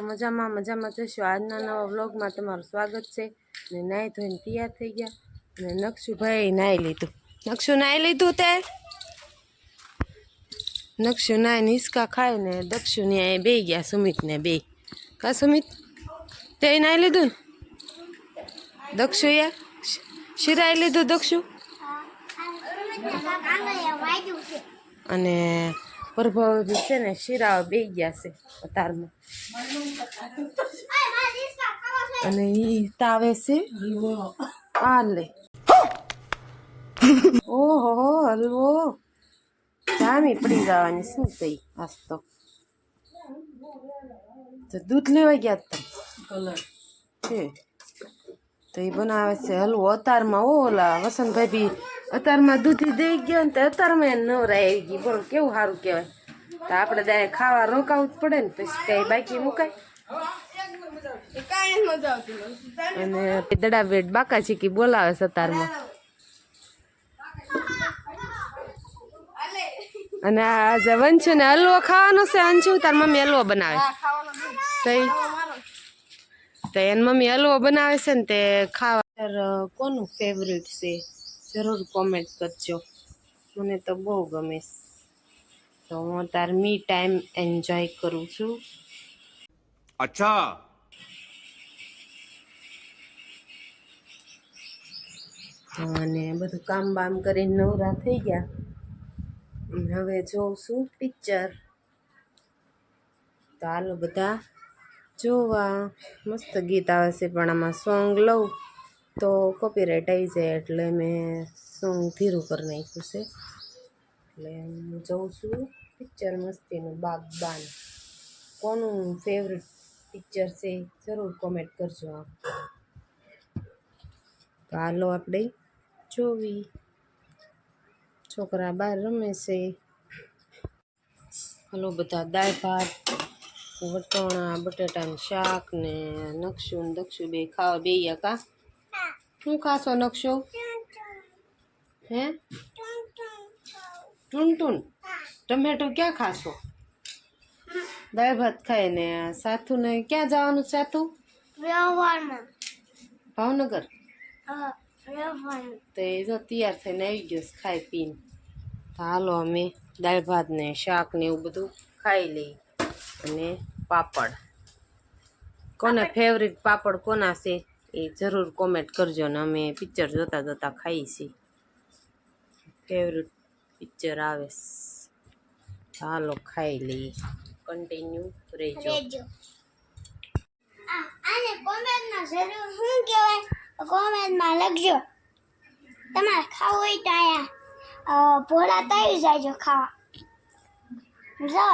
મજામાં મજામાં જશો। આજના નવા વ્લોગમાં તમારું સ્વાગત છે। ને નાહી ધોઈને તૈયાર થઈ ગયા અને નક્ષુભાઈ નાહી લીધું। નક્ષુ નાહી લીધું તે નક્ષુ નાહીને હિસકા ખાઈને દક્ષુ ને બે ગયા સુમિત ને બે કા સુમિત તે નાહી લીધું ને દક્ષુ એ શિરાઈ લીધું દક્ષુ અને પ્રભાવ છે ને શિરાવા બે ગયા છે અતારમાં અને ઈ તાવે છે આ લે ઓહો હલવો જામી પડી જવાની શું થઈ આજ તો દૂધ લેવા ગયા તમે છે તો એ બનાવે છે હલવો અતારમાં ઓલા વસંતભાઈ બી અતારમાં દૂધી દઈ ગયા ને તો અતારમાં નવરાઈ આવી ગઈ બોલો કેવું સારું કહેવાય। તો આપણે ત્યાં ખાવા રોકાવું જ પડે ને પછી કઈ બાકી મુકાય અને દડા બેટ બાકા ચીકી બોલાવે છે અતારમાં અને આજે વંશુ ને હલવો ખાવાનો છે અંશુ તાર મમ્મી હલવો બનાવે તો એની મમ્મી હલવો બનાવે છે ને તે ખાવા કોનું ફેવરેટ છે જરૂર કોમેન્ટ કરજો મને તો બહુ ગમે તો હું તાર મી ટાઈમ એન્જોય કરું છું। અચ્છા અને બધું કામ બામ કરીને નવરા થઈ ગયા હવે જોઉં છું પિક્ચર તો હાલો બધા જોવા મસ્ત ગીત આવે છે પણ આમાં સોંગ લઉં તો કોપીરાઇટ આવી જાય એટલે મેં સોંગ ધીરું કરી નાખ્યું છે એટલે હું જોઉં છું પિક્ચર મસ્તીનું બાગબાન કોનું ફેવરેટ પિક્ચર છે જરૂર કોમેન્ટ કરજો। તો હાલો આપણે જોવી છોકરા બહાર રમે છે। હાલો બધા દાળ ભાત વટોણા બટાટાનું શાક ને નક્ષુ ને દક્ષુ બે ખાવા બે ગયા કા શું ખાશો નક્ષુ હે ટૂન ટમેટું ક્યાં ખાશો દાળ ભાત ખાય ને સાથુ ને ક્યાં જવાનું સાથુ ભાવનગર તો એ જો તૈયાર થઈને આવી ગયો ખાઈ પીને તો હાલો અમે દાળ ભાત ને શાક ને એવું બધું ખાઈ લઈ અને પાપડ કોને ફેવરિટ પાપડ કોના છે એ જરૂર કોમેન્ટ કરજો ને અમે પિક્ચર જોતા જોતા ખાઈ છીએ ફેવરિટ પિક્ચર આવે હાલો ખાઈ લઈએ કન્ટિન્યુ રહેજો। આને કોમેન્ટમાં જરૂર શું કહેવાય કોમેન્ટમાં લખજો તમારે ખાવું હોય તો અહીંયા ભોળા આવી જાયજો ખાવા જો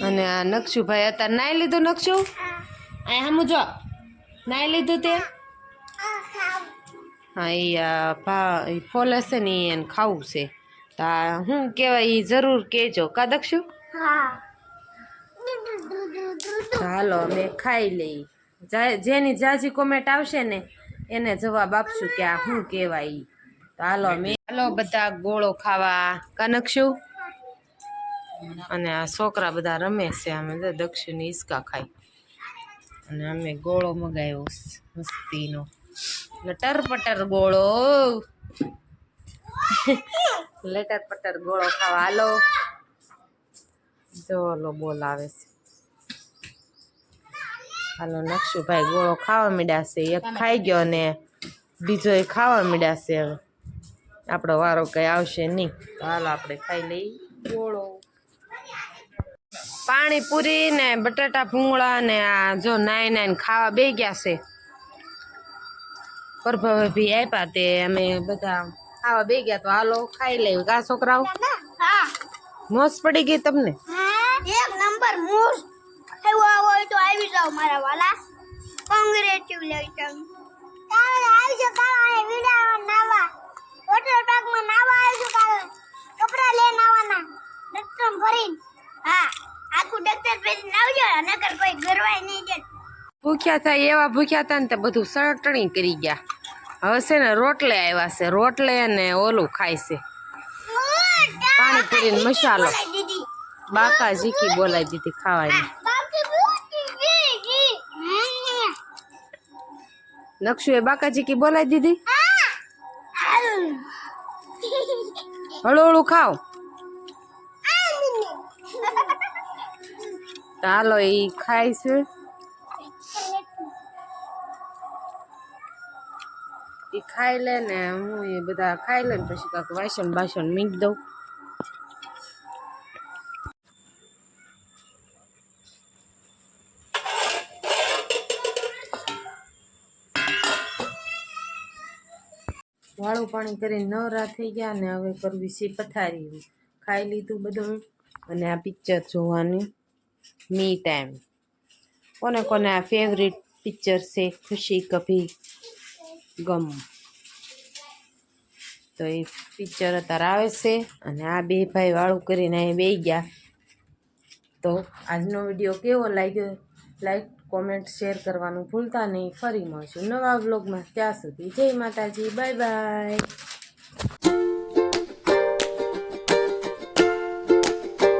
અને આ નક્ષુભાઈ અત્યારે નાઈ લીધું નક્ષુ અહીંયા હમ જો નાઈ લીધું તે હા એ ફોલ હશે ને એને ખાવું છે તો શું કહેવાય એ જરૂર કહેજો કા દક્ષુ હાલો અમે ખાઈ લઈ જેની જાજી કોમેન્ટ આવશે ને એને જવાબ આપશું કે આ શું કહેવાય તો હાલો અમે હાલો બધા ગોળો ખાવા કા નક્ષુ અને આ છોકરા બધા રમે છે અમે દક્ષિણ હિસકા ખાઈ અને અમે ગોળો મગાવ્યો મસ્તીનો લટર પટર ગોળો લટર પટર ગોળો ખાવા હાલો જો બોલાવે છે હાલો નક્ષુભાઈ ગોળો ખાવા માંડ્યા છે એક ખાઈ ગયો ને બીજો એ ખાવા માંડ્યા છે હવે આપણો વારો કઈ આવશે નહીં તો હાલો આપણે ખાઈ લઈ ગોળો પાણીપુરી ને બટાટા ભૂંગળા ને આ જો નાઈ ખાવા બે ગયા છે પ્રભાવે ભી આપ્યા તે અમે બધા ખાવા બે ગયા તો હાલો ખાઈ લેવું કા છોકરાઓ મોજ પડી ગઈ તમને એક નંબર મોસ્ટ આવ્યો હોય તો આવી જાવ મારા વાલા. કોંગ્રેચ્યુલેશન. કાલે આવી જાવ કાલે વિડા નાવા વોટર પાર્કમાં નાવા આવી જાવ કાલે. કપડા લઈને આવવાના ડક્ટર ભરીને. હા આખું ડક્ટર પહેરીને આવજો નકર કોઈ ગરવાય નહીં દે. ભૂખ્યા થાય એવા ભૂખ્યા હતા ને તે બધું સટણી કરી ગયા. હવે છે ને રોટલે આવ્યા છે, રોટલે અને ઓલું ખાય છે પાણીપુરી ને મસાલો. દીદી બાકા ઝીકી બોલાવી દીધી ખાવાની. નક્ષુએ બાકા ઝીકી બોલાવી દીધી. હળુ હળુ ખાઓ. તો હાલો એ ખાય છે. એ ખાઈ લે ને હું એ બધા ખાઈ લે ને પછી કાંક વાસણ બાસણ મીંચ દઉં. વાળું પાણી કરીને નવરા થઈ ગયા ને હવે કરવી છે પથારી. ખાઈ લીધું બધું અને આ પિક્ચર જોવાનું મી ટાઈમ. કોને કોને આ ફેવરેટ પિક્ચર છે ખુશી કભી ગમ. તો એ પિક્ચર અત્યારે આવે છે અને આ બે ભાઈ વાળું કરીને અહીં બેસી ગયા. તો આજનો વિડીયો કેવો લાગ્યો લાઈક કોમેન્ટ શેર કરવાનું ભૂલતા નહીં. ફરી મળશું નવા વ્લોગમાં. ત્યાં સુધી જય માતાજી, બાય બાય.